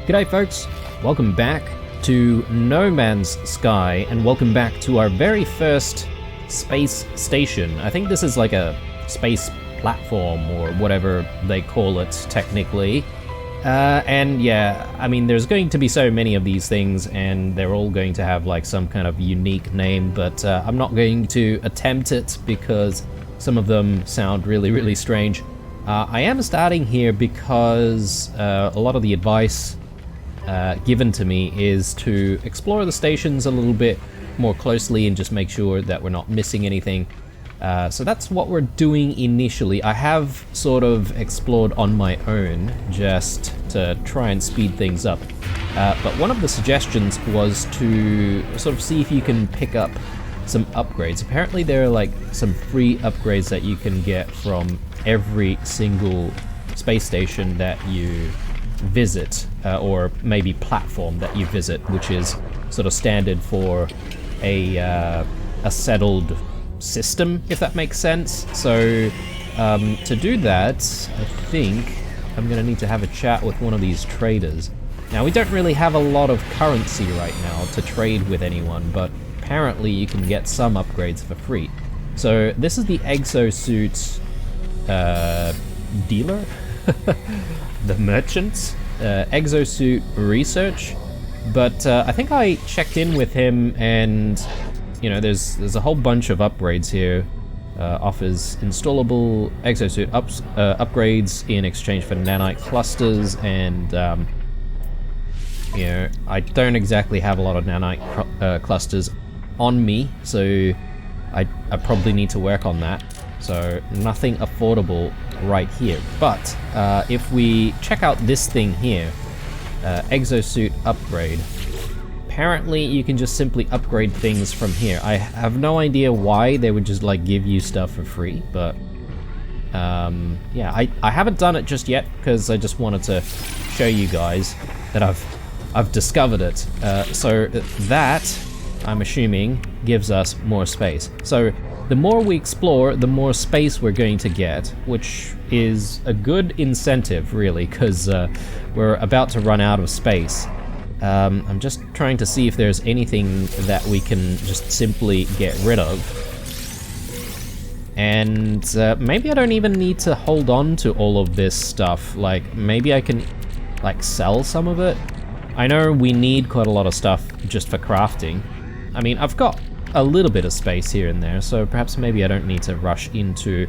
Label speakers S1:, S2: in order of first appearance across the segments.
S1: G'day folks, welcome back to No Man's Sky, and welcome back to our very first space station. I think this is like a space platform, or whatever they call it technically. And yeah, I mean, there's going to be so many of these things, and they're all going to have like some kind of unique name, but I'm not going to attempt it because some of them sound really strange. I am starting here because a lot of the advice given to me is to explore the stations a little bit more closely and just make sure that we're not missing anything. So that's what we're doing initially. I have sort of explored on my own just to try and speed things up. But one of the suggestions was to sort of see if you can pick up some upgrades. Apparently there are like some free upgrades that you can get from every single space station that you visit, or maybe platform that you visit, which is sort of standard for a settled system, if that makes sense. So to do that, I think I'm gonna need to have a chat with one of these traders. Now, we don't really have a lot of currency right now to trade with anyone, but apparently you can get some upgrades for free. So this is the exosuit dealer? The merchants? Exosuit research. But I think I checked in with him, and you know, there's a whole bunch of upgrades here. Offers installable exosuit upgrades in exchange for nanite clusters, and you know, I don't exactly have a lot of nanite clusters on me, so I probably need to work on that. So nothing affordable right here. But if we check out this thing here, exosuit upgrade, apparently you can just simply upgrade things from here. I have no idea why they would just like give you stuff for free, but yeah, I haven't done it just yet because I just wanted to show you guys that I've discovered it. So that, I'm assuming, gives us more space. So the more we explore, the more space we're going to get, which is a good incentive, really, because we're about to run out of space. I'm just trying to see if there's anything that we can just simply get rid of. And maybe I don't even need to hold on to all of this stuff. Like, maybe I can, like, sell some of it. I know we need quite a lot of stuff just for crafting. I mean, I've got a little bit of space here and there, so perhaps maybe I don't need to rush into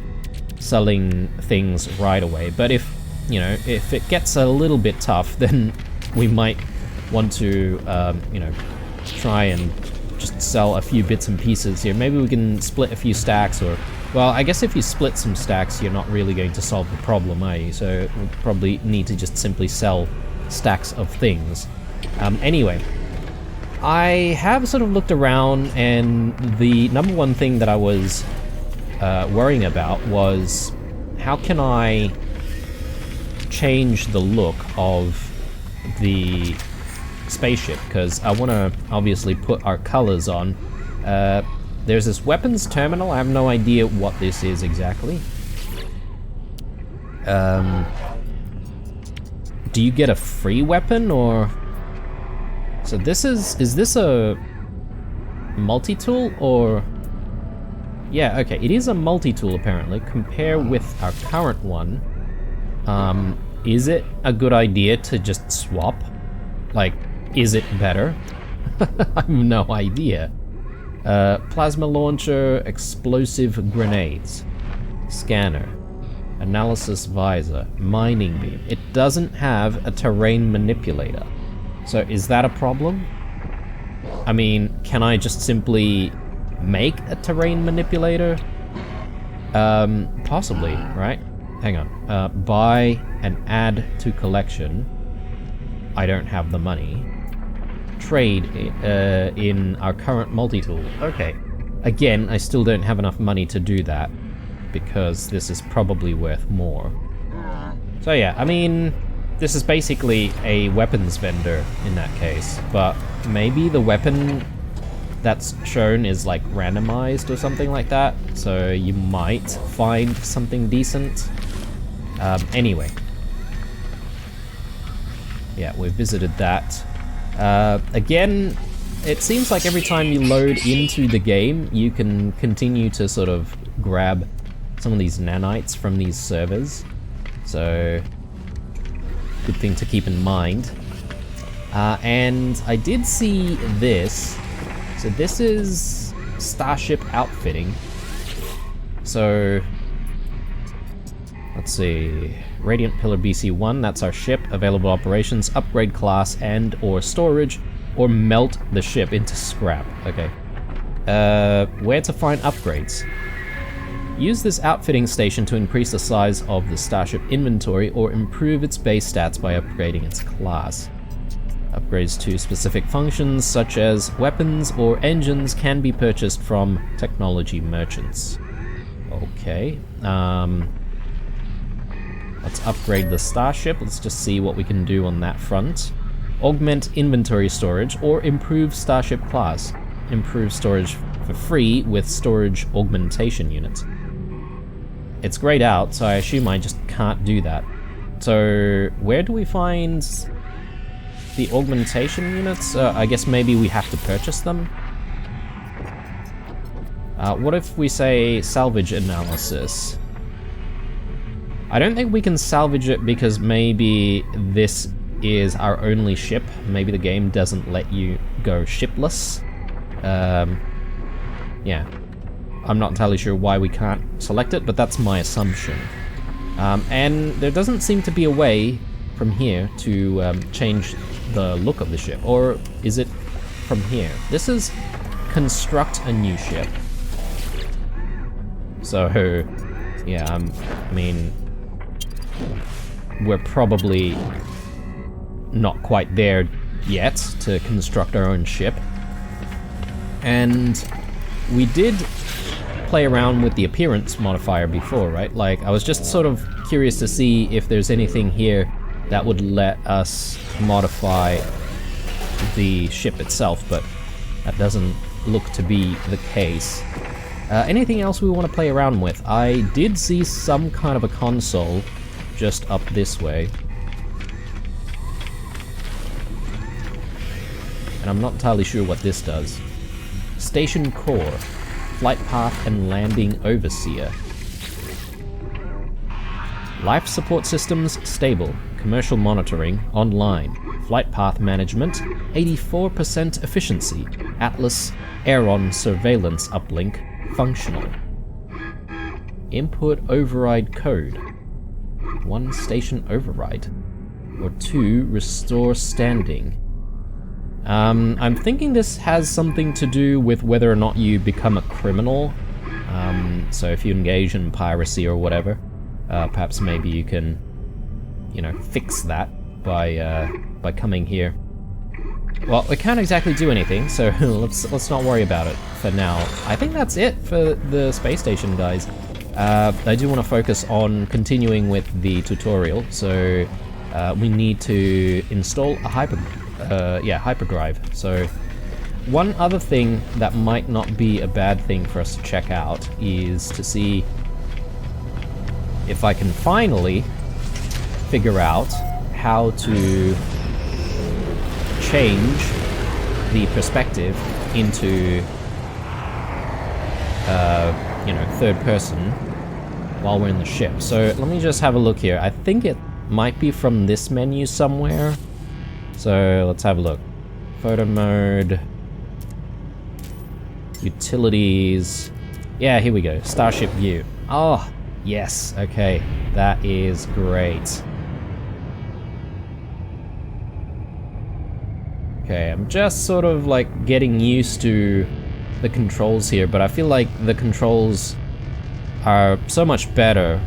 S1: selling things right away. But if, you know, if it gets a little bit tough, then we might want to, you know, try and just sell a few bits and pieces here. Maybe we can split a few stacks, or, well, I guess if you split some stacks, you're not really going to solve the problem, are you? So we'll probably need to just simply sell stacks of things. Anyway, I have sort of looked around, and the number one thing that I was worrying about was how can I change the look of the spaceship, because I want to obviously put our colors on. There's this weapons terminal. I have no idea what this is exactly. Do you get a free weapon, or... So this is this a multi-tool, or... Yeah, okay, it is a multi-tool apparently. Compare with our current one. Is it a good idea to just swap? Like, is it better? I have no idea. Plasma launcher, explosive grenades, scanner, analysis visor, mining beam. It doesn't have a terrain manipulator. So is that a problem? I mean, can I just simply make a terrain manipulator? Possibly, right? Hang on. Buy and add to collection. I don't have the money. Trade in our current multi-tool. Okay. Again, I still don't have enough money to do that, because this is probably worth more. So yeah, I mean, this is basically a weapons vendor in that case, but maybe the weapon that's shown is like randomized or something like that, so you might find something decent. Anyway. Yeah, we've visited that. Again, it seems like every time you load into the game, you can continue to sort of grab some of these nanites from these servers. So, good thing to keep in mind. And I did see this. So this is Starship outfitting. So, let's see. Radiant Pillar BC-1, that's our ship. Available operations, upgrade class and or storage, or melt the ship into scrap. Okay. Where to find upgrades? Use this outfitting station to increase the size of the Starship inventory or improve its base stats by upgrading its class. Upgrades to specific functions such as weapons or engines can be purchased from technology merchants. Okay. Let's upgrade the Starship. Let's just see what we can do on that front. Augment inventory storage or improve Starship class. Improve storage for free with storage augmentation units. It's grayed out, so I assume I just can't do that. So where do we find the augmentation units? I guess maybe we have to purchase them. What if we say salvage analysis? I don't think we can salvage it because maybe this is our only ship. Maybe the game doesn't let you go shipless. Yeah. I'm not entirely sure why we can't select it, but that's my assumption. And there doesn't seem to be a way from here to change the look of the ship. Or is it from here? This is construct a new ship. So, yeah, I mean, we're probably not quite there yet to construct our own ship. And we did play around with the appearance modifier before, right? Like, I was just sort of curious to see if there's anything here that would let us modify the ship itself, but that doesn't look to be the case. Anything else we want to play around with? I did see some kind of a console just up this way. And I'm not entirely sure what this does. Station Core. Flight Path and Landing Overseer. Life support systems stable. Commercial monitoring online. Flight path management 84% efficiency. Atlas Aeron surveillance uplink functional. Input override code. 1 station override. Or 2 restore standing. I'm thinking this has something to do with whether or not you become a criminal. So if you engage in piracy or whatever, perhaps maybe you can, you know, fix that by coming here. Well, we can't exactly do anything, so let's not worry about it for now. I think that's it for the space station, guys. I do want to focus on continuing with the tutorial, so we need to install a hyperdrive. So one other thing that might not be a bad thing for us to check out is to see if I can finally figure out how to change the perspective into you know, third person while we're in the ship. So let me just have a look here. I think it might be from this menu somewhere. So let's have a look. Photo mode. Utilities. Yeah, here we go. Starship view. Oh, yes. Okay, that is great. Okay, I'm just sort of like getting used to the controls here, but I feel like the controls are so much better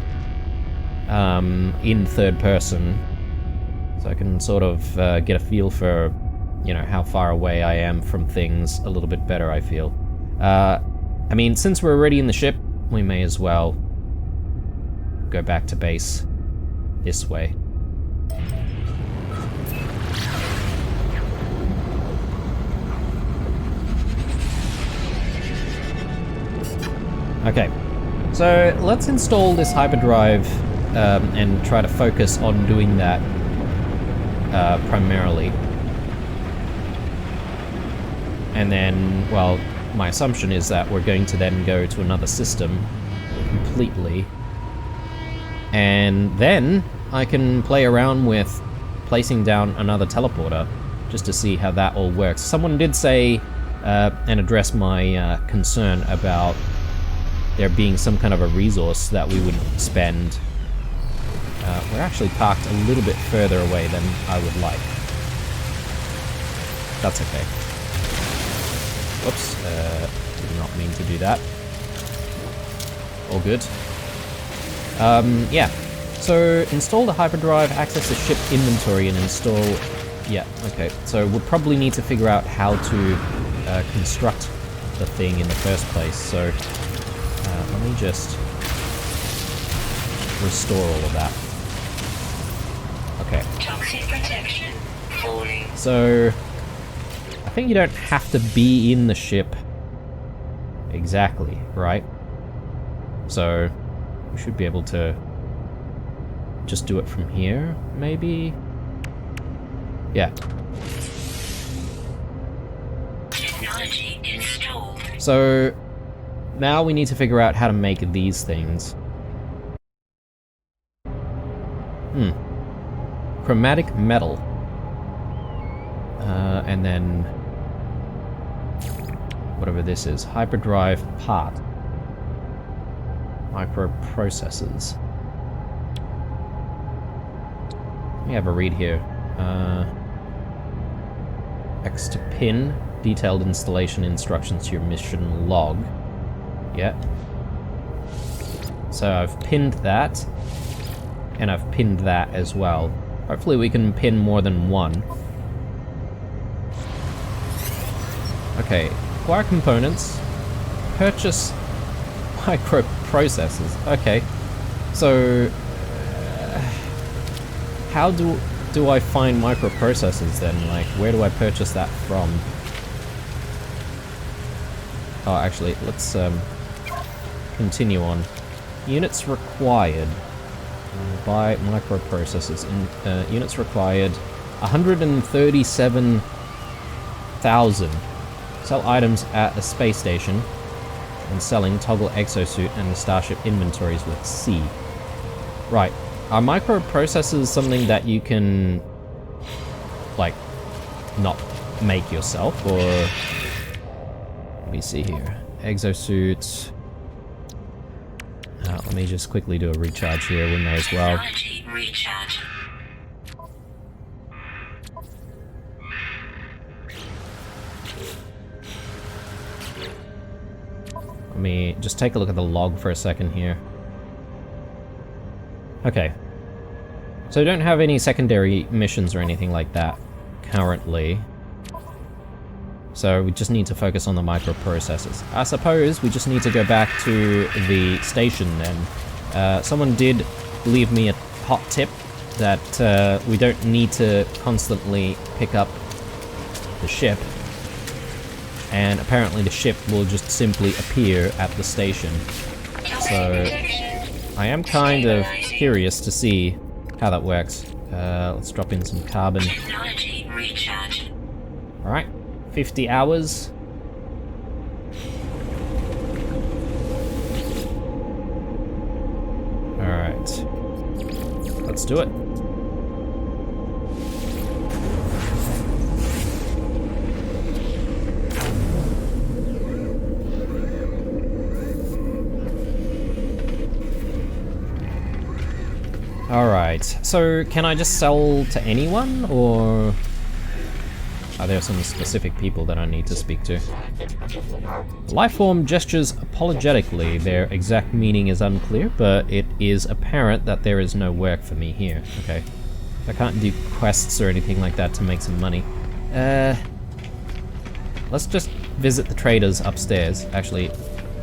S1: in third person. So I can sort of get a feel for, you know, how far away I am from things a little bit better, I feel. I mean, since we're already in the ship, we may as well go back to base this way. Okay, so let's install this hyperdrive and try to focus on doing that. primarily. And then, well, my assumption is that we're going to then go to another system completely. And then I can play around with placing down another teleporter just to see how that all works. Someone did say and address my concern about there being some kind of a resource that we would spend. We're actually parked a little bit further away than I would like. That's okay. Whoops, did not mean to do that. All good. Yeah. So, install the hyperdrive, access the ship inventory, and install... Yeah, okay. So, we'll probably need to figure out how to construct the thing in the first place. So, let me just restore all of that. Okay.
S2: Toxic protection falling.
S1: So, I think you don't have to be in the ship exactly, right? So, we should be able to just do it from here, maybe? Yeah.
S2: Technology installed.
S1: So, now we need to figure out how to make these things. Chromatic metal. And then... whatever this is. Hyperdrive part. Microprocessors. Let me have a read here. X to pin. Detailed installation instructions to your mission log. Yeah. So I've pinned that. And I've pinned that as well. Hopefully we can pin more than one. Okay. Acquire components. Purchase microprocessors. Okay. So... how do I find microprocessors then? Like, where do I purchase that from? Oh, actually, let's continue on. Units required. Buy microprocessors. Units required. 137,000. Sell items at a space station. And selling toggle exosuit and starship inventories with C. Right. Are microprocessors something that you can, like, not make yourself, or... let me see here. Exosuits. Let me just quickly do a recharge here, we may as well.
S2: Recharge.
S1: Let me just take a look at the log for a second here. Okay. So we don't have any secondary missions or anything like that currently. So we just need to focus on the microprocessors. I suppose we just need to go back to the station then. Someone did leave me a hot tip that we don't need to constantly pick up the ship. And apparently the ship will just simply appear at the station. So I am kind of curious to see how that works. Let's drop in some carbon. Alright, 50 hours. Alright. Let's do it. Alright, so can I just sell to anyone, or are there some specific people that I need to speak to? Lifeform gestures apologetically. Their exact meaning is unclear, but it is apparent that there is no work for me here. Okay. I can't do quests or anything like that to make some money. Let's just visit the traders upstairs. Actually,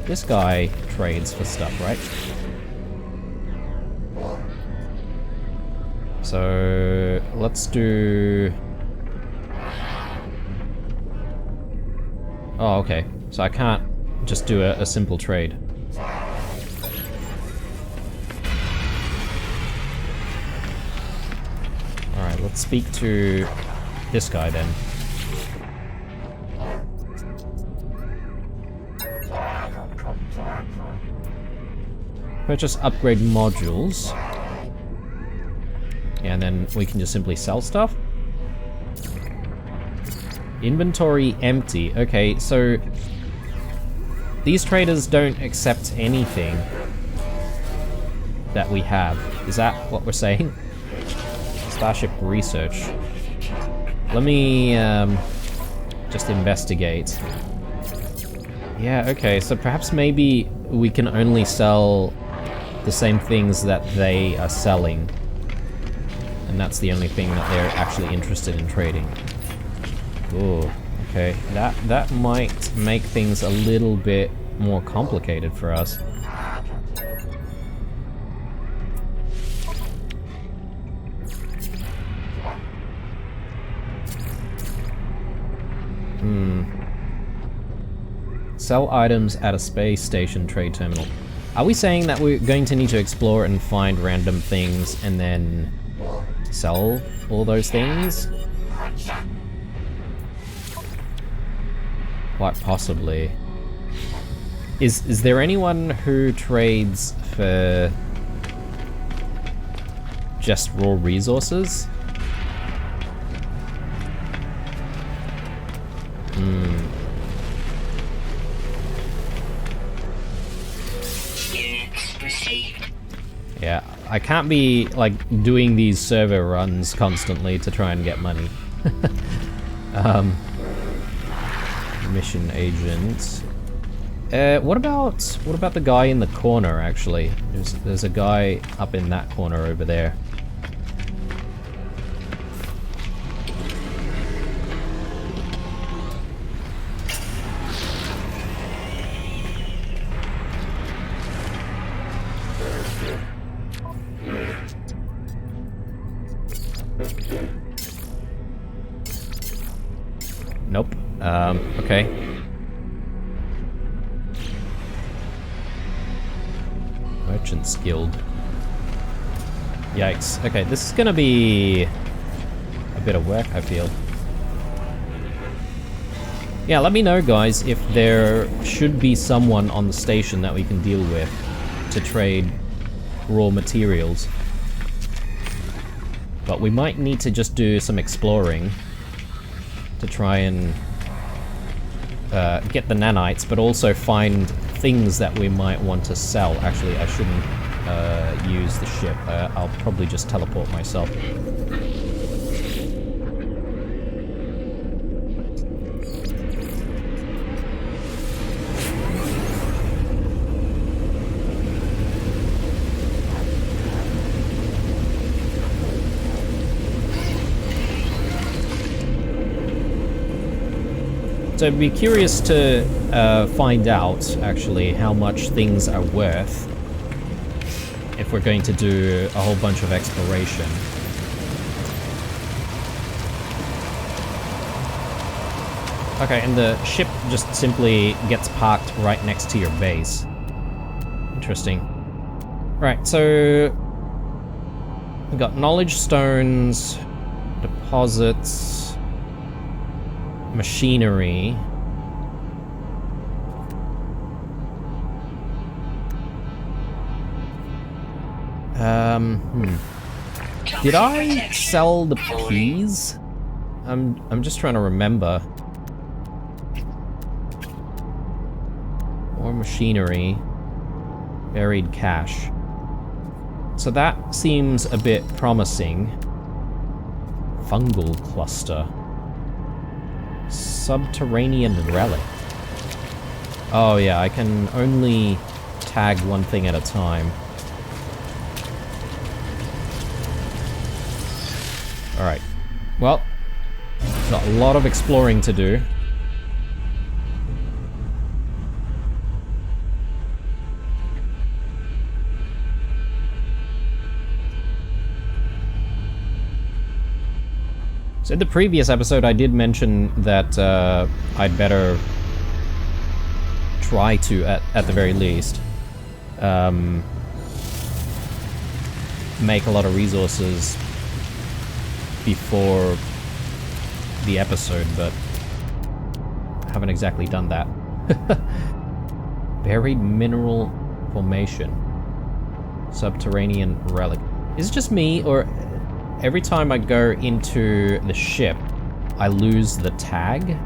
S1: this guy trades for stuff, right? So let's do... oh, okay. So I can't just do a simple trade. Alright, let's speak to this guy then. Purchase upgrade modules. Yeah, and then we can just simply sell stuff. Inventory empty. Okay, so these traders don't accept anything that we have. Is that what we're saying? Starship research. Let me just investigate. Yeah, okay, so perhaps maybe we can only sell the same things that they are selling. And that's the only thing that they're actually interested in trading. Ooh, okay. That might make things a little bit more complicated for us. Sell items at a space station trade terminal. Are we saying that we're going to need to explore and find random things and then sell all those things? Quite possibly. Is there anyone who trades for just raw resources? Yeah, I can't be like doing these server runs constantly to try and get money. Mission agent. What about the guy in the corner? Actually, there's a guy up in that corner over there. Nope. Okay. Merchant's Guild. Yikes. Okay, this is gonna be a bit of work, I feel. Yeah, let me know, guys, if there should be someone on the station that we can deal with to trade raw materials. But we might need to just do some exploring to try and get the nanites, but also find things that we might want to sell. Actually, I shouldn't use the ship. I'll probably just teleport myself. So I'd be curious to find out, actually, how much things are worth if we're going to do a whole bunch of exploration. Okay, and the ship just simply gets parked right next to your base. Interesting. Right, so we've got knowledge stones, deposits, machinery. Did I sell the keys? I'm just trying to remember. More machinery. Buried cash. So that seems a bit promising. Fungal cluster. Subterranean relic. Oh yeah, I can only tag one thing at a time. Alright. Well, got a lot of exploring to do. So in the previous episode, I did mention that I'd better try to, at the very least, make a lot of resources before the episode, but I haven't exactly done that. Buried mineral formation. Subterranean relic. Is it just me, or every time I go into the ship, I lose the tag?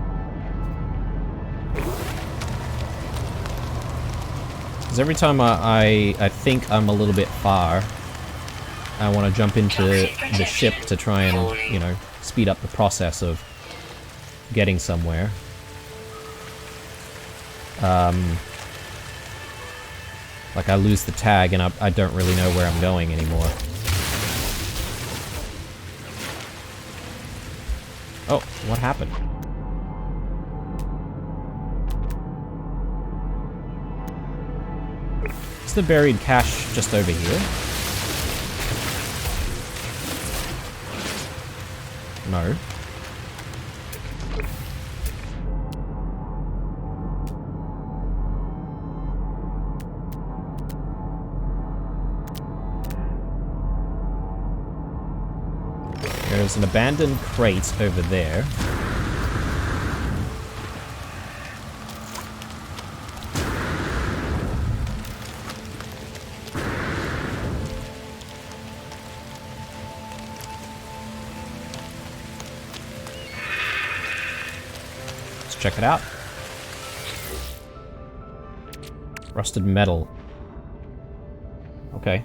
S1: Because every time I think I'm a little bit far, I want to jump into the ship to try and, you know, speed up the process of getting somewhere. Like I lose the tag and I don't really know where I'm going anymore. Oh, what happened? Is the buried cache just over here? No. There's an abandoned crate over there. Let's check it out. Rusted metal. Okay.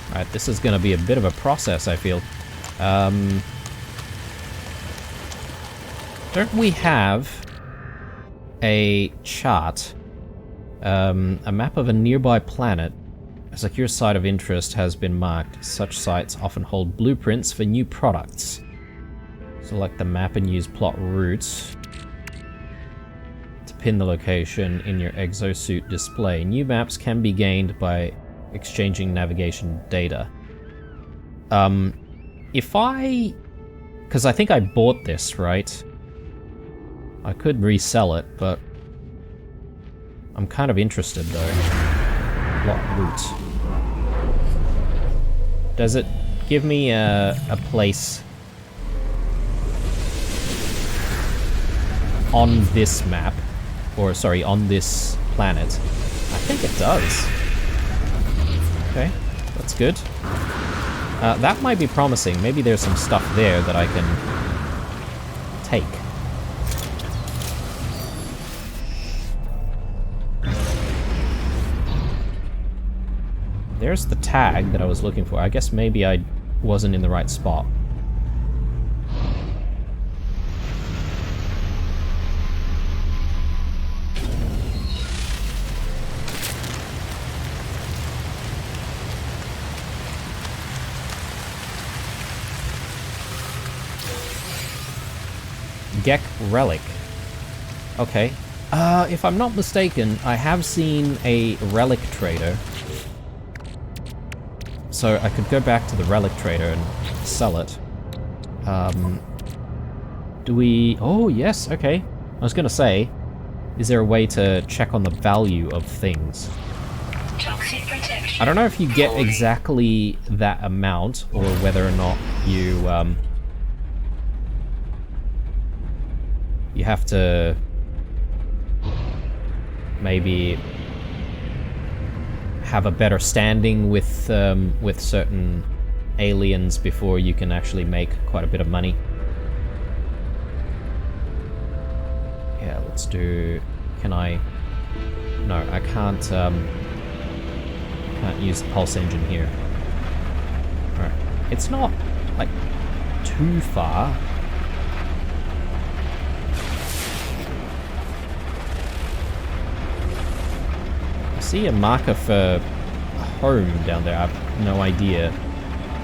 S1: Alright, this is going to be a bit of a process, I feel. Don't we have a chart? A map of a nearby planet. A secure site of interest has been marked. Such sites often hold blueprints for new products. Select the map and use plot routes to pin the location in your exosuit display. New maps can be gained by exchanging navigation data. Because I think I bought this, right? I could resell it, but I'm kind of interested though. Plot route. Does it give me a place on this map? Or, sorry, on this planet? I think it does. Okay, that's good. That might be promising. Maybe there's some stuff there that I can take. There's the tag that I was looking for. I guess maybe I wasn't in the right spot. Gek relic. Okay. If I'm not mistaken, I have seen a relic trader. So I could go back to the relic trader and sell it. Do we... Oh, yes, okay. I was gonna say, is there a way to check on the value of things?
S2: Toxic protection.
S1: I don't know if you get exactly that amount, or whether or not you, you have to maybe have a better standing with certain aliens before you can actually make quite a bit of money. Yeah, let's do... Can I... No, I can't use the pulse engine here. Alright. It's not, like, too far. I see a marker for home down there. I have no idea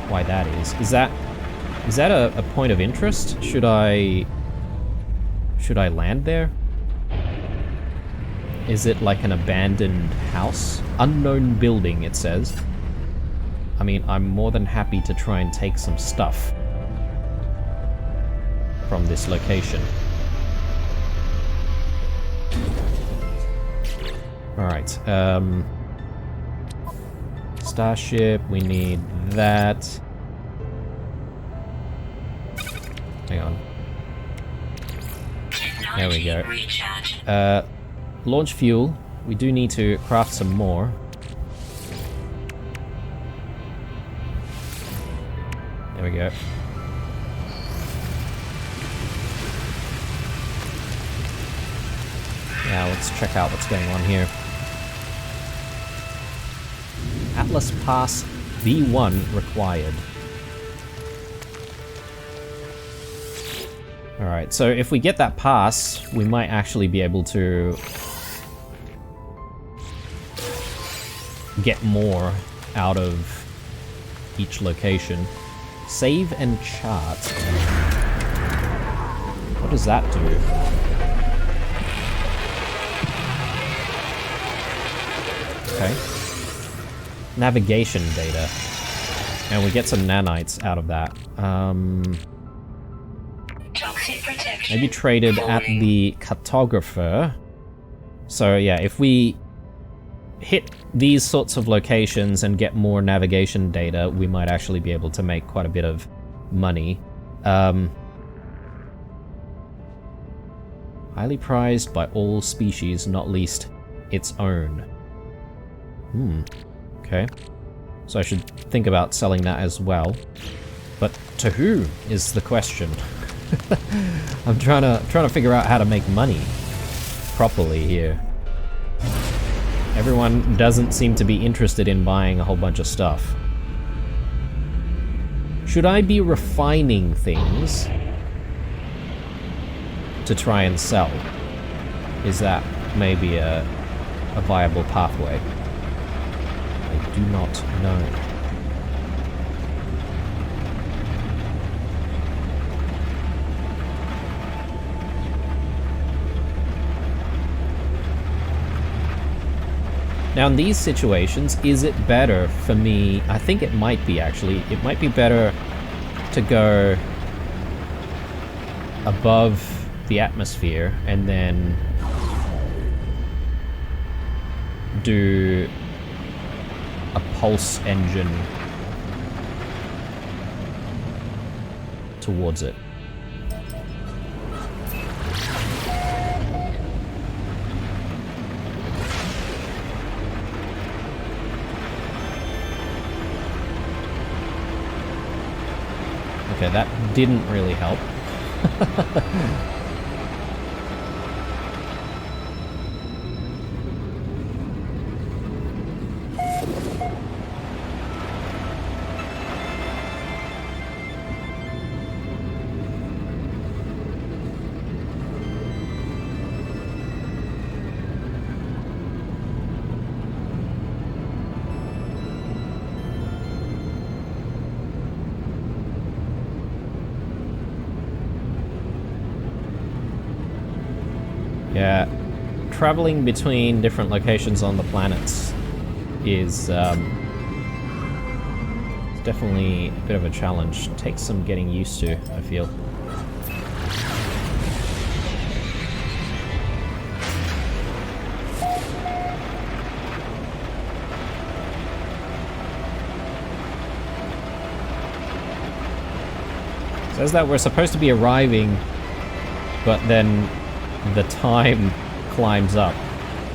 S1: why that is. Is that a point of interest? Should I land there? Is it like an abandoned house? Unknown building, it says. I mean, I'm more than happy to try and take some stuff from this location. Alright, Starship, we need that. Hang on. There we go. Launch fuel. We do need to craft some more. There we go. Now let's check out what's going on here. Atlas Pass V1 required. Alright, so if we get that pass, we might actually be able to get more out of each location. Save and chart. What does that do? Okay. Navigation data. And we get some nanites out of that. Maybe traded at the cartographer. So yeah, if we hit these sorts of locations and get more navigation data, we might actually be able to make quite a bit of money. Highly prized by all species, not least its own. Okay. So I should think about selling that as well. But to who is the question? I'm trying to figure out how to make money properly here. Everyone doesn't seem to be interested in buying a whole bunch of stuff. Should I be refining things to try and sell? Is that maybe a viable pathway? I do not know. Now in these situations, is it better for me, I think it might be actually, it might be better to go above the atmosphere and then do a pulse engine towards it. Okay, that didn't really help. Yeah, traveling between different locations on the planets is definitely a bit of a challenge. Takes some getting used to, I feel. Says that we're supposed to be arriving, but then the time climbs up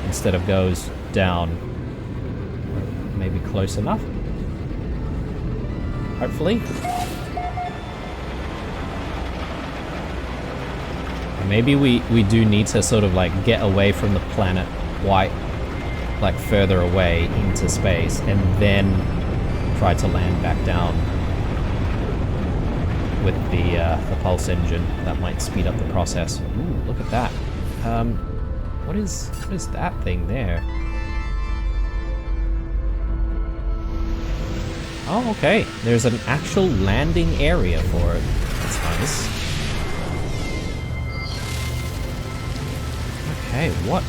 S1: instead of goes down. Maybe close enough? Hopefully. Maybe we do need to sort of like get away from the planet quite like further away into space and then try to land back down with the pulse engine. That might speed up the process. Ooh, look at that. What is that thing there? Oh, okay. There's an actual landing area for it. That's nice. Okay, what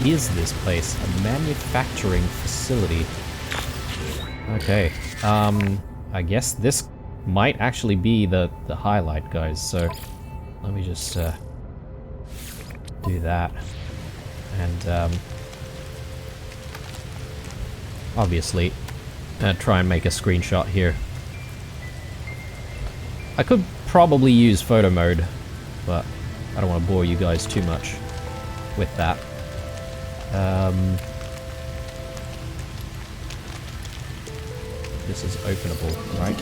S1: is this place? A manufacturing facility. Okay, I guess this might actually be the highlight, guys, so let me just do that. And obviously try and make a screenshot here. I could probably use photo mode, but I don't want to bore you guys too much with that. This is openable, right?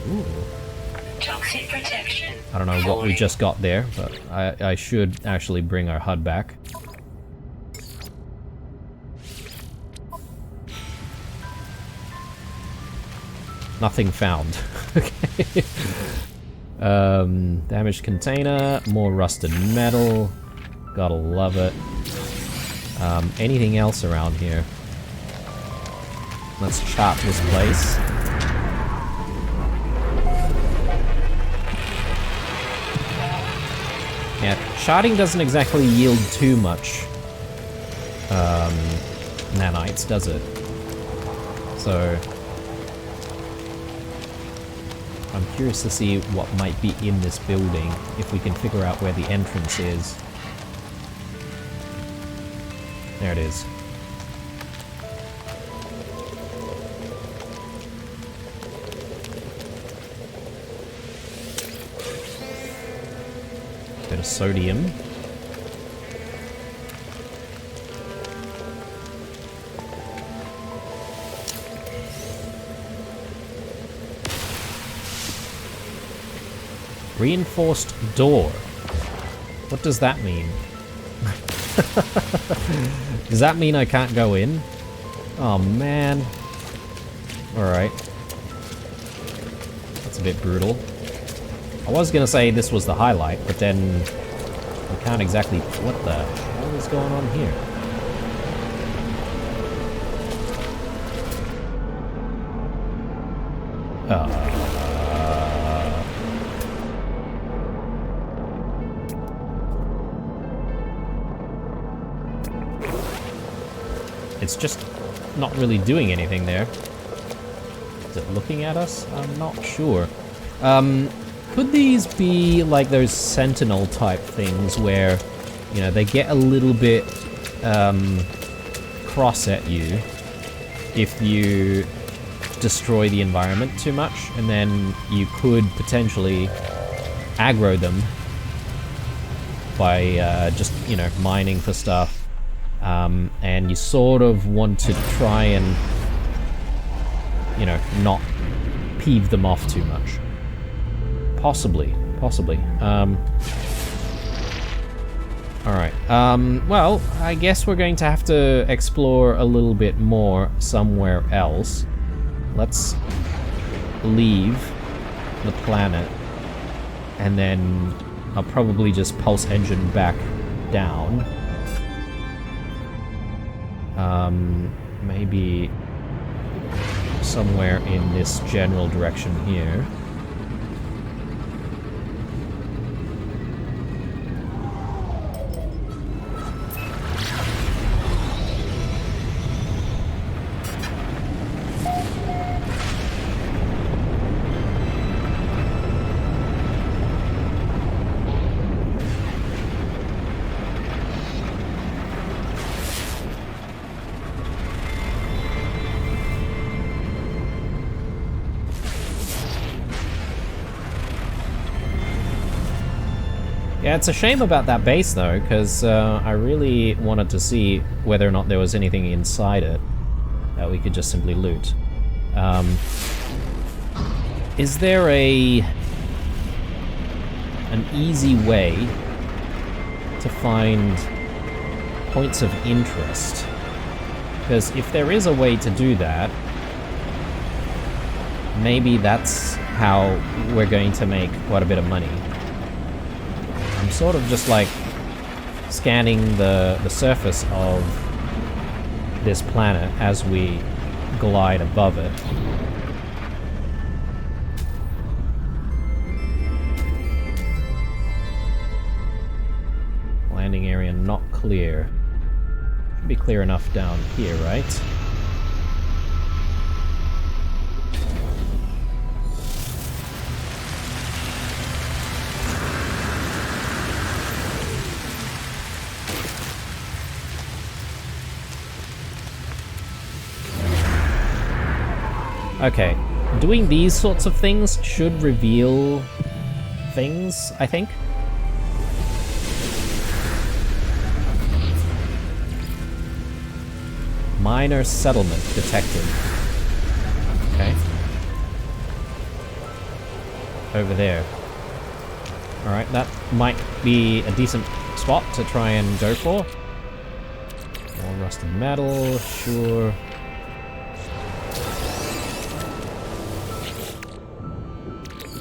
S1: Ooh.
S2: Toxic protection.
S1: I don't know what we just got there, but I should actually bring our HUD back. Nothing found. Okay. Damaged container, more rusted metal. Gotta love it. Anything else around here? Let's chart this place. Yeah, charting doesn't exactly yield too much nanites, does it? So I'm curious to see what might be in this building, if we can figure out where the entrance is. There it is. Bit of sodium. Reinforced door. What does that mean? Does that mean I can't go in? Oh man. Alright. That's a bit brutal. I was gonna say this was the highlight, but then I can't exactly... What the hell is going on here? It's just not really doing anything there. Is it looking at us? I'm not sure. Could these be like those sentinel type things where, you know, they get a little bit cross at you if you destroy the environment too much, and then you could potentially aggro them by just, you know, mining for stuff. And you sort of want to try and, you know, not peeve them off too much. Possibly. Alright, well, I guess we're going to have to explore a little bit more somewhere else. Let's leave the planet, and then I'll probably just pulse engine back down. Maybe somewhere in this general direction here. Yeah, it's a shame about that base though, because I really wanted to see whether or not there was anything inside it that we could just simply loot. Is there an easy way to find points of interest? Because if there is a way to do that, maybe that's how we're going to make quite a bit of money. I'm sort of just like scanning the surface of this planet as we glide above it. Landing area not clear. Should be clear enough down here, right? Okay, doing these sorts of things should reveal things, I think. Minor settlement detected. Okay. Over there. Alright, that might be a decent spot to try and go for. More rusted metal, sure.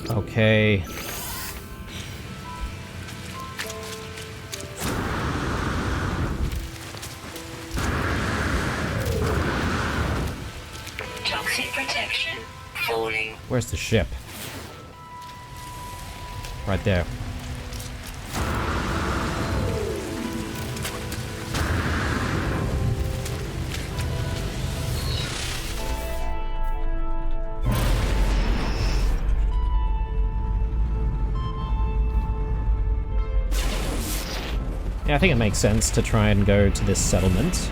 S1: Okay.
S2: Toxic protection falling.
S1: Where's the ship? Right there. Yeah, I think it makes sense to try and go to this settlement.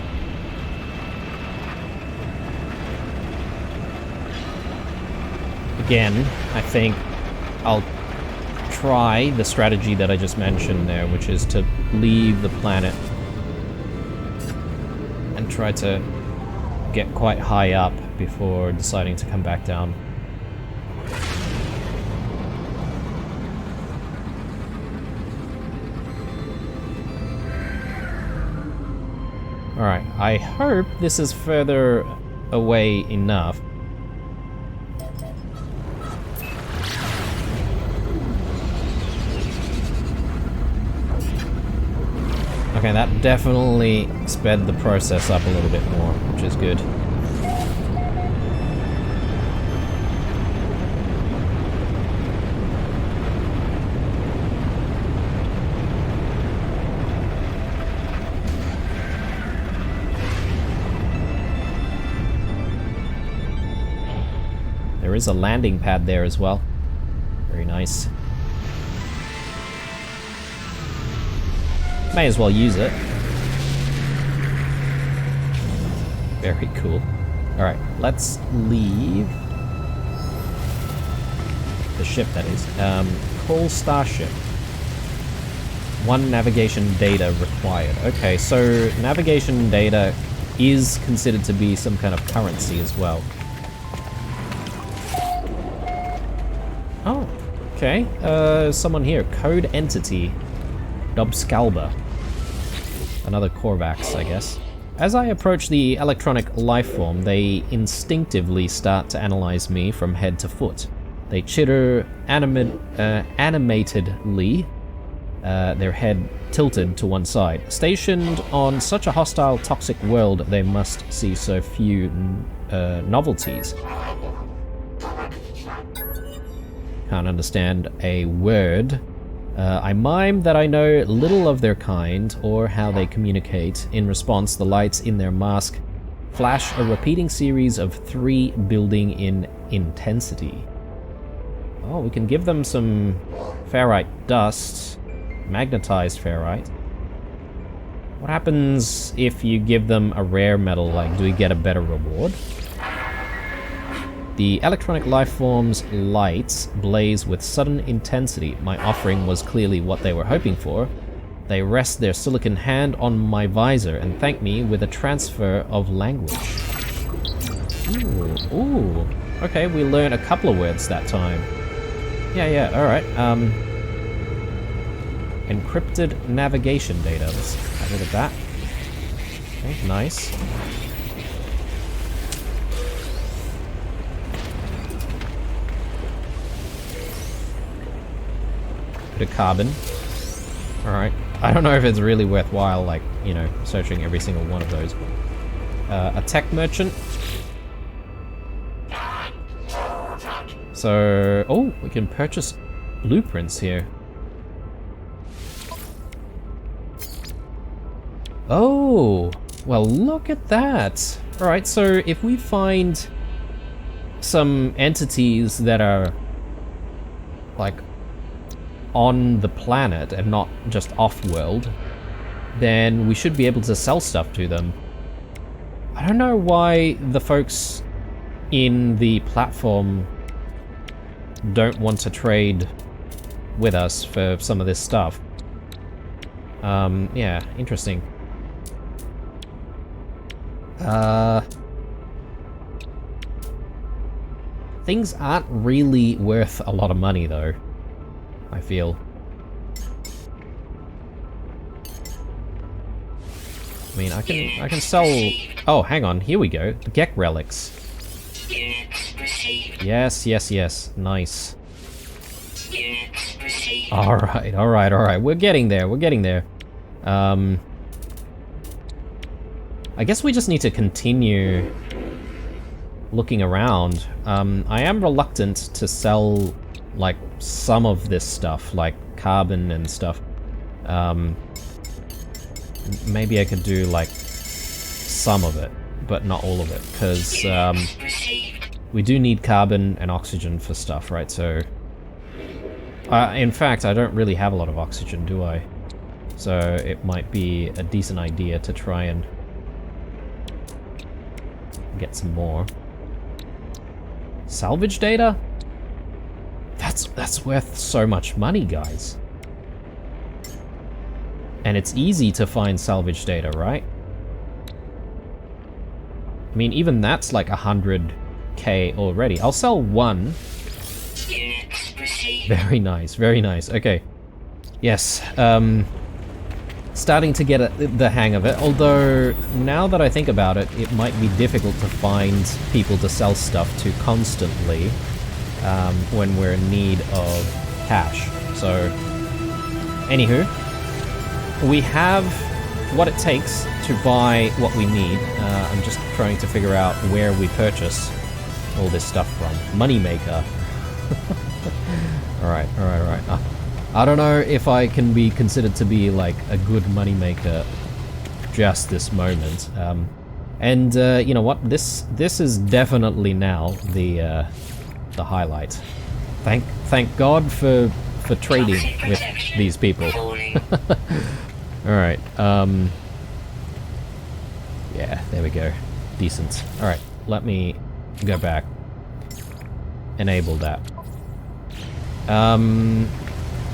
S1: Again, I think I'll try the strategy that I just mentioned there, which is to leave the planet and try to get quite high up before deciding to come back down. Alright, I hope this is further away enough. Okay, that definitely sped the process up a little bit more, which is good. There is a landing pad there as well. Very nice. May as well use it. Very cool. Alright, let's leave the ship, that is. Call Starship. 1 navigation data required. Okay, so navigation data is considered to be some kind of currency as well. Oh, okay. Someone here. Code Entity. Dobskalba. Another Korvax, I guess. As I approach the electronic lifeform, they instinctively start to analyze me from head to foot. They chitter animatedly, their head tilted to one side. Stationed on such a hostile, toxic world, they must see so few novelties. Can't understand a word. I mime that I know little of their kind or how they communicate. In response, the lights in their mask flash a repeating series of 3 building in intensity. Oh, we can give them some ferrite dust. Magnetized ferrite. What happens if you give them a rare metal? Like, do we get a better reward? The electronic lifeform's lights blaze with sudden intensity. My offering was clearly what they were hoping for. They rest their silicon hand on my visor and thank me with a transfer of language. Ooh. Okay, we learned a couple of words that time. Yeah, alright. Encrypted navigation data. Let's have a look at that. Okay, nice. Bit of carbon. Alright. I don't know if it's really worthwhile, like, you know, searching every single one of those. A tech merchant. So... oh, we can purchase blueprints here. Oh! Well, look at that! Alright, so if we find some entities that are, like, on the planet and not just off-world, then we should be able to sell stuff to them. I don't know why the folks in the platform don't want to trade with us for some of this stuff. Yeah, interesting. Things aren't really worth a lot of money, though, I feel. I mean, I can sell... Oh, hang on, here we go. The Gek relics. Yes, yes, yes. Nice. Alright, alright, alright. We're getting there, we're getting there. I guess we just need to continue looking around. I am reluctant to sell, like, some of this stuff, like carbon and stuff. Maybe I could do, like, some of it, but not all of it, because we do need carbon and oxygen for stuff, right? So, in fact, I don't really have a lot of oxygen, do I? So it might be a decent idea to try and get some more. Salvage data? That's worth so much money, guys. And it's easy to find salvage data, right? I mean, even that's like 100k already. I'll sell one. Very nice, very nice. Okay. Yes, starting to get the hang of it, although now that I think about it, it might be difficult to find people to sell stuff to constantly when we're in need of cash. So, anywho, we have what it takes to buy what we need. I'm just trying to figure out where we purchase all this stuff from. Moneymaker. Alright, alright, alright. I don't know if I can be considered to be like a good moneymaker just this moment. And you know what? This is definitely now the highlight. Thank God for trading with these people. Alright, yeah, there we go. Decent. Alright, let me go back. Enable that.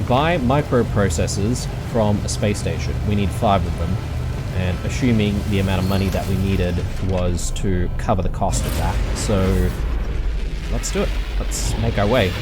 S1: Buy microprocessors from a space station. We need 5 of them. And assuming the amount of money that we needed was to cover the cost of that. So, let's do it. Let's make our way.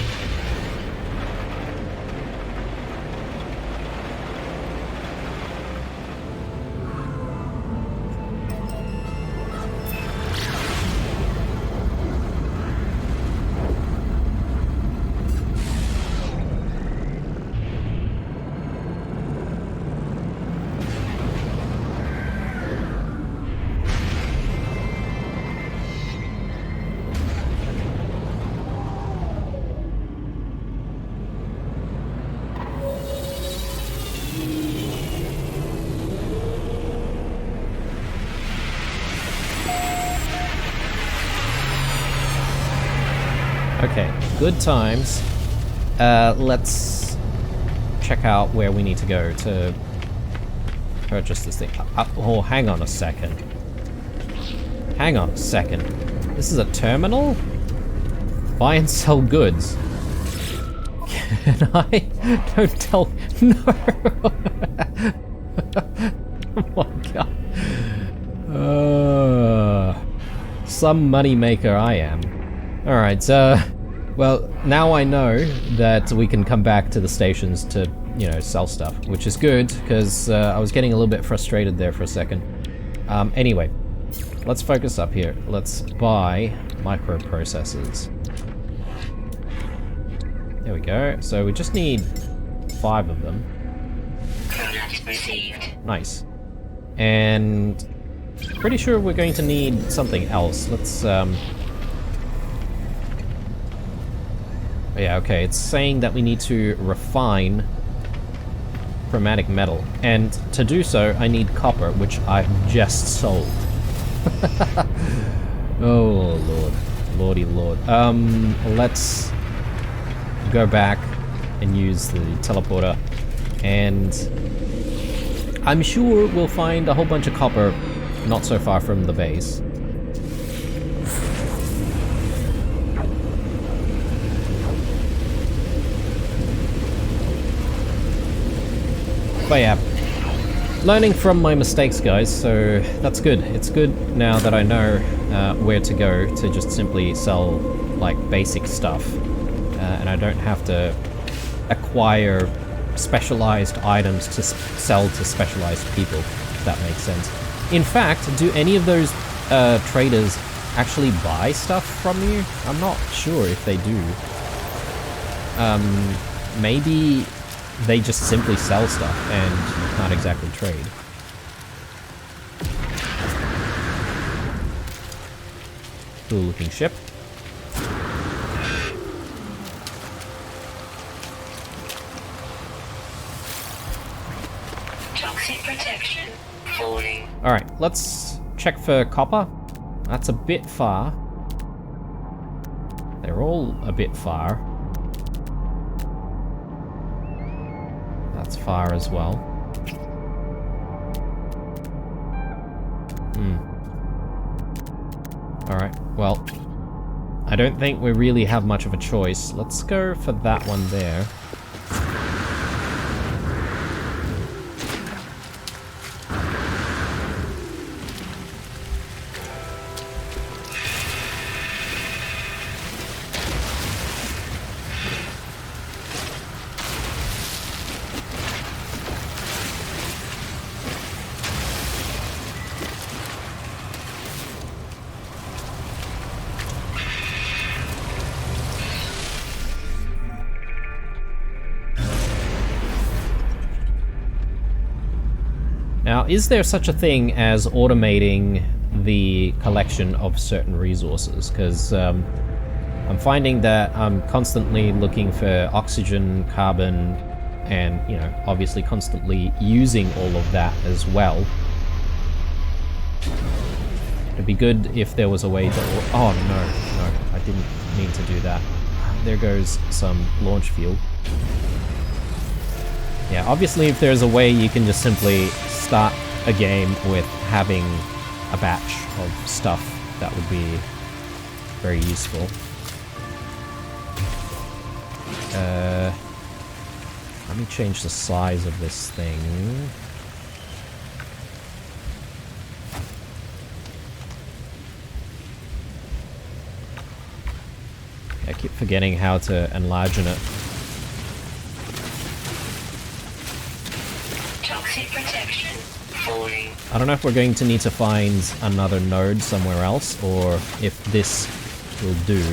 S1: Okay, good times. Let's check out where we need to go to purchase this thing. Oh, hang on a second. Hang on a second. This is a terminal? Buy and sell goods. Can I? Don't tell. No. Oh my god. Some moneymaker I am. Alright, well, now I know that we can come back to the stations to, you know, sell stuff, which is good, because I was getting a little bit frustrated there for a second. Anyway, let's focus up here. Let's buy microprocessors. There we go. So we just need 5 of them. Nice. And pretty sure we're going to need something else. Let's, yeah, okay, it's saying that we need to refine chromatic metal. And to do so, I need copper, which I've just sold. Oh, Lord. Lordy Lord. Let's go back and use the teleporter. And I'm sure we'll find a whole bunch of copper not so far from the base. But yeah, learning from my mistakes, guys, so that's good. It's good now that I know where to go to just simply sell, like, basic stuff. And I don't have to acquire specialized items to sell to specialized people, if that makes sense. In fact, do any of those traders actually buy stuff from you? I'm not sure if they do. Maybe they just simply sell stuff and you can't exactly trade. Cool looking ship.
S2: Toxic protection falling.
S1: Alright, let's check for copper. That's a bit far. They're all a bit far. That's far as well. Alright, well, I don't think we really have much of a choice. Let's go for that one there. Now, is there such a thing as automating the collection of certain resources? Because I'm finding that I'm constantly looking for oxygen, carbon, and, you know, obviously constantly using all of that as well. It'd be good if there was a way to... Oh, no, I didn't mean to do that. There goes some launch fuel. Yeah, obviously if there's a way you can just simply start a game with having a batch of stuff, that would be very useful. Let me change the size of this thing. I keep forgetting how to enlarge it.
S2: Toxic protection falling.
S1: I don't know if we're going to need to find another node somewhere else, or if this will do.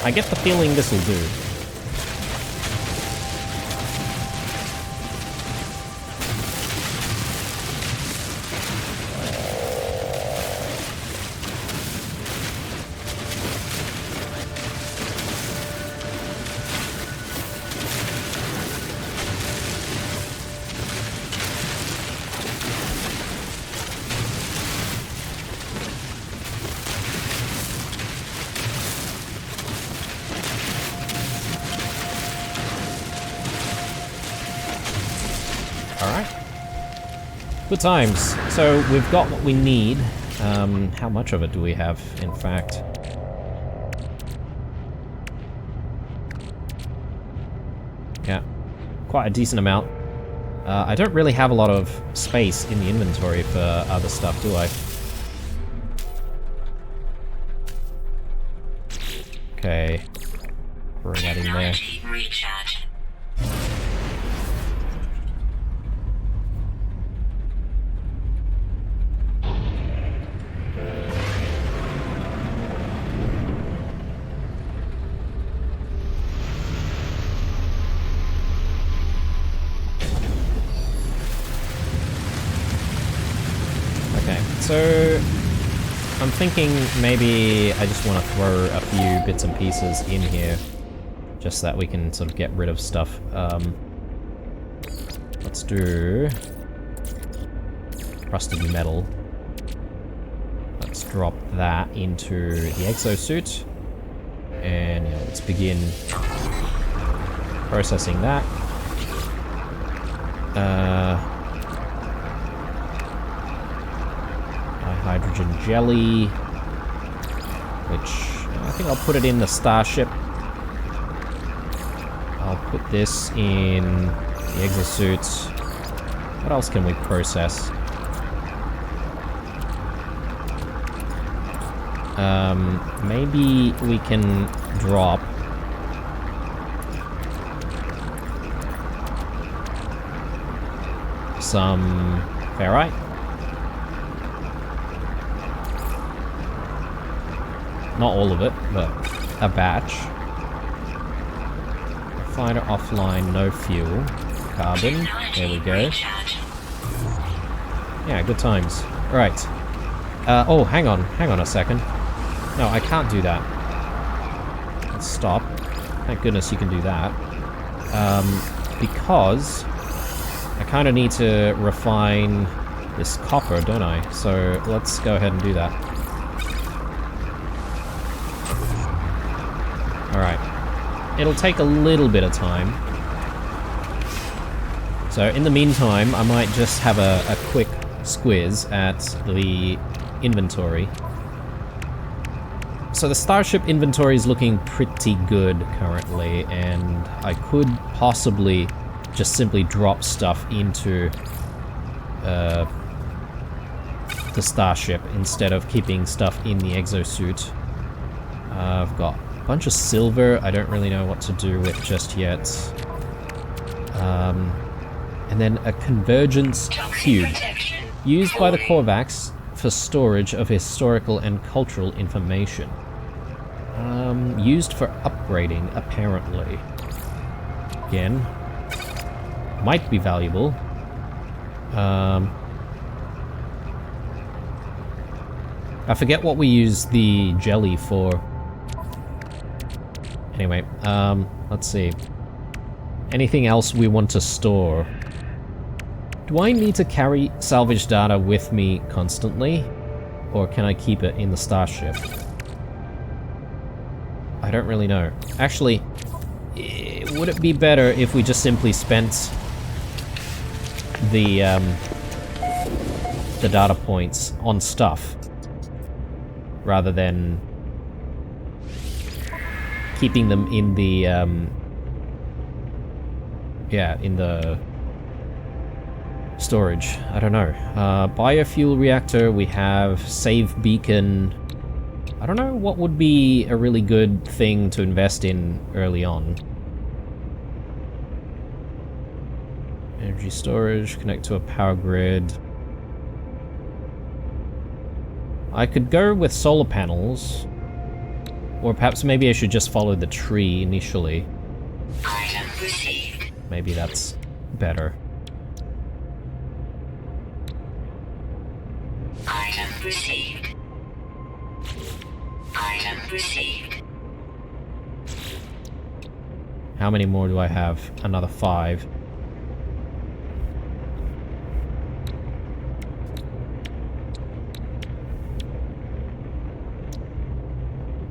S1: I get the feeling this will do. Alright. Good times. So we've got what we need. How much of it do we have, in fact? Yeah, quite a decent amount. I don't really have a lot of space in the inventory for other stuff, do I? Okay. Throw that in there.
S2: Recharge.
S1: So, I'm thinking maybe I just want to throw a few bits and pieces in here, just so that we can sort of get rid of stuff. Let's do rusted metal. drop that into the exosuit. And yeah, let's begin processing that. Hydrogen jelly, which I think I'll put it in the starship. I'll put this in the exosuit. What else can we process? Maybe we can drop some ferrite. Not all of it, but a batch. Fighter offline, no fuel. Carbon, there we go. Yeah, good times. Right. Oh, hang on a second. No, I can't do that. Let's stop. Thank goodness you can do that. Because I kind of need to refine this copper, don't I? So let's go ahead and do that. Alright. It'll take a little bit of time. So in the meantime, I might just have a quick squiz at the inventory. So the starship inventory is looking pretty good currently, and I could possibly just simply drop stuff into the starship instead of keeping stuff in the exosuit. I've got a bunch of silver I don't really know what to do with just yet. And then a convergence cube used by the Korvax for storage of historical and cultural information. Used for upgrading, apparently. Again, might be valuable. I forget what we use the jelly for. Anyway, let's see. Anything else we want to store? Do I need to carry salvage data with me constantly? Or can I keep it in the starship? I don't really know. Actually, would it be better if we just simply spent the data points on stuff rather than keeping them in the in the storage? I don't know. Biofuel reactor, we have save beacon. I don't know what would be a really good thing to invest in early on. Energy storage, connect to a power grid. I could go with solar panels, or perhaps maybe I should just follow the tree initially.
S2: Item received.
S1: Maybe that's better.
S2: Item received. Item received.
S1: How many more do I have? Another 5.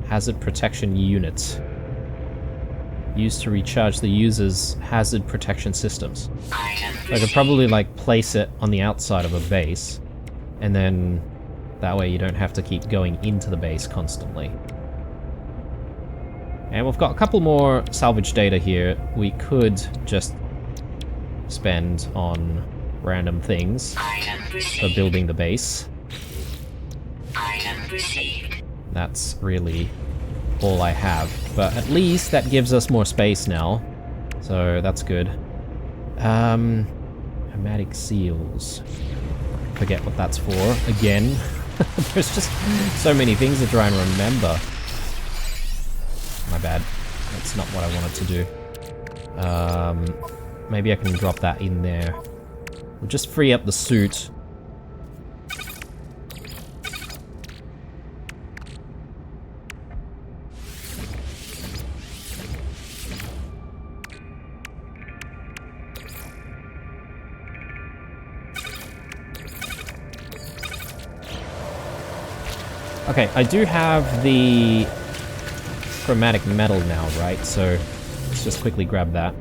S1: Hazard protection units. Used to recharge the user's hazard protection systems. I could probably like place it on the outside of a base, and then that way you don't have to keep going into the base constantly. And we've got a couple more salvage data here we could just spend on random things for building the base.
S2: Item received.
S1: That's really all I have, but at least that gives us more space now, so that's good. Hermetic seals. Forget what that's for again. There's just so many things to try and remember. My bad. That's not what I wanted to do. Maybe I can drop that in there. We'll just free up the suit. Okay, I do have the chromatic metal now, right? So let's just quickly grab that.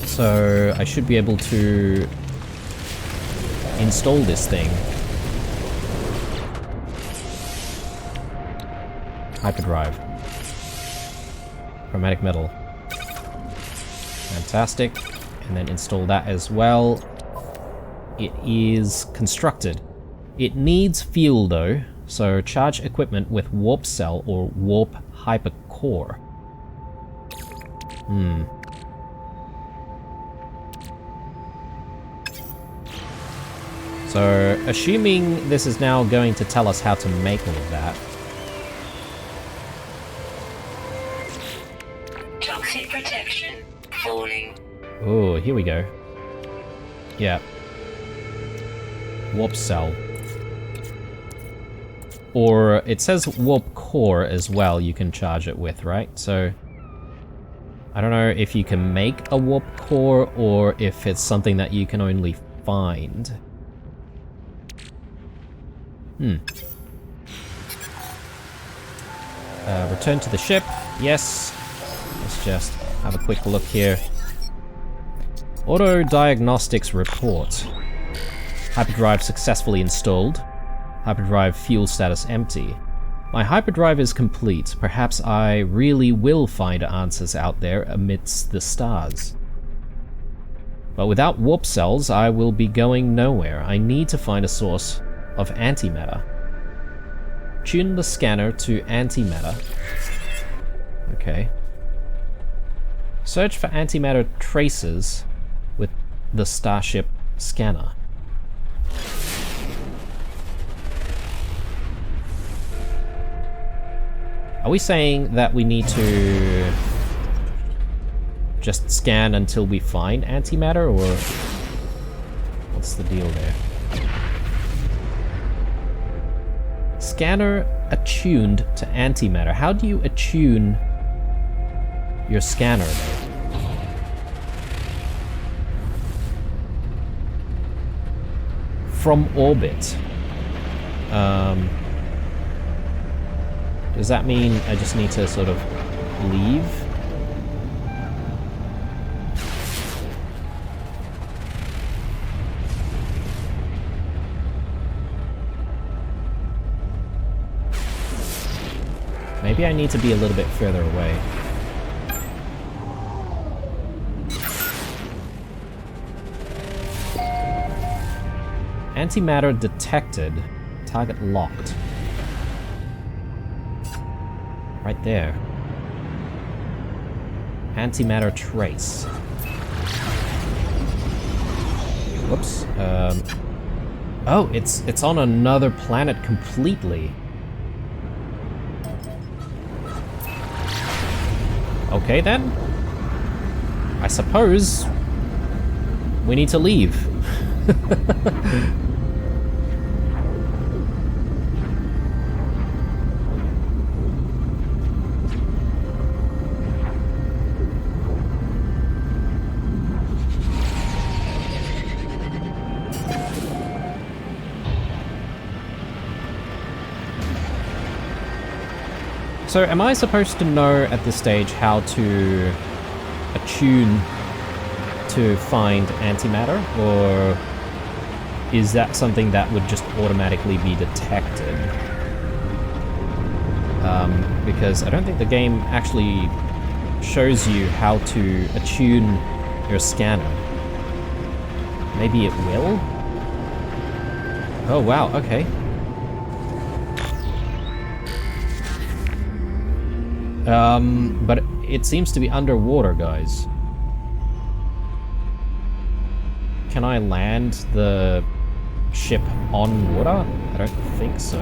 S1: So I should be able to install this thing. Hyperdrive. Chromatic metal. Fantastic. And then install that as well. It is constructed. It needs fuel though, so charge equipment with warp cell or warp hypercore. So, assuming this is now going to tell us how to make all of that.
S2: Toxic protection. Falling.
S1: Oh, here we go. Yeah. Warp cell. Or it says warp core as well you can charge it with, right? So I don't know if you can make a warp core or if it's something that you can only find. Return to the ship. Yes. Let's just have a quick look here. Auto diagnostics report. Hyperdrive successfully installed. Hyperdrive fuel status empty. My hyperdrive is complete. Perhaps I really will find answers out there amidst the stars. But without warp cells, I will be going nowhere. I need to find a source of antimatter. Tune the scanner to antimatter. Okay. Search for antimatter traces with the Starship scanner. Are we saying that we need to just scan until we find antimatter, or what's the deal there? Scanner attuned to antimatter. How do you attune your scanner though? From orbit. Does that mean I just need to sort of leave? Maybe I need to be a little bit further away. Antimatter detected. Target locked. Right there. Antimatter trace. Whoops. Oh, it's on another planet completely. Okay then. I suppose we need to leave. So am I supposed to know at this stage how to attune to find antimatter, or is that something that would just automatically be detected? Because I don't think the game actually shows you how to attune your scanner. Maybe it will? Oh wow, okay. But it seems to be underwater, guys. Can I land the ship on water? I don't think so.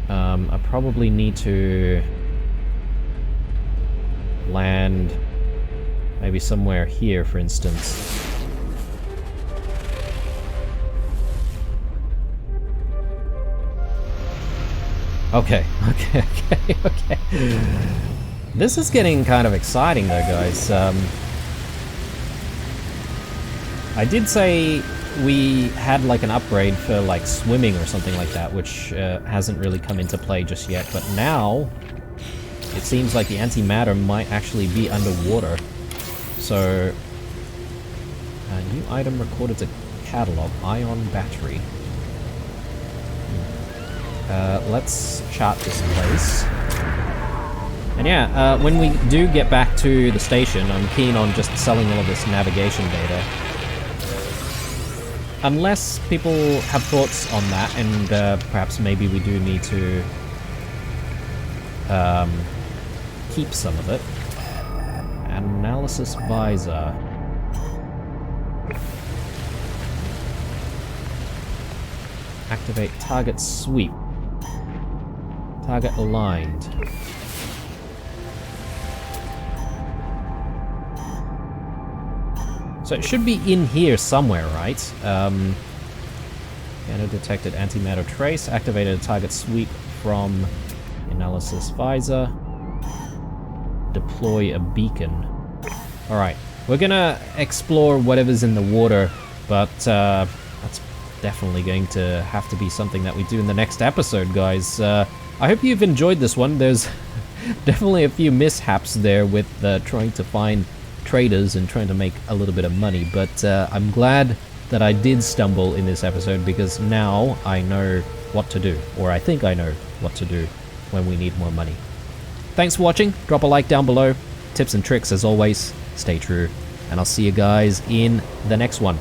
S1: I probably need to land maybe somewhere here, for instance. Okay. This is getting kind of exciting though, guys. I did say we had like an upgrade for like swimming or something like that, which hasn't really come into play just yet. But now, it seems like the antimatter might actually be underwater. So, new item recorded to catalog, ion battery. Let's chart this place. And yeah, when we do get back to the station, I'm keen on just selling all of this navigation data. Unless people have thoughts on that, and perhaps maybe we do need to keep some of it. Analysis visor. Activate target sweep. Target aligned. So it should be in here somewhere, right? Scanner detected antimatter trace. Activated a target sweep from analysis visor. Deploy a beacon. Alright, we're gonna explore whatever's in the water, but that's definitely going to have to be something that we do in the next episode, guys. I hope you've enjoyed this one. There's definitely a few mishaps there with trying to find traders and trying to make a little bit of money, but I'm glad that I did stumble in this episode, because now I know what to do, or I think I know what to do when we need more money. Thanks for watching. Drop a like down below. Tips and tricks as always. Stay true, and I'll see you guys in the next one.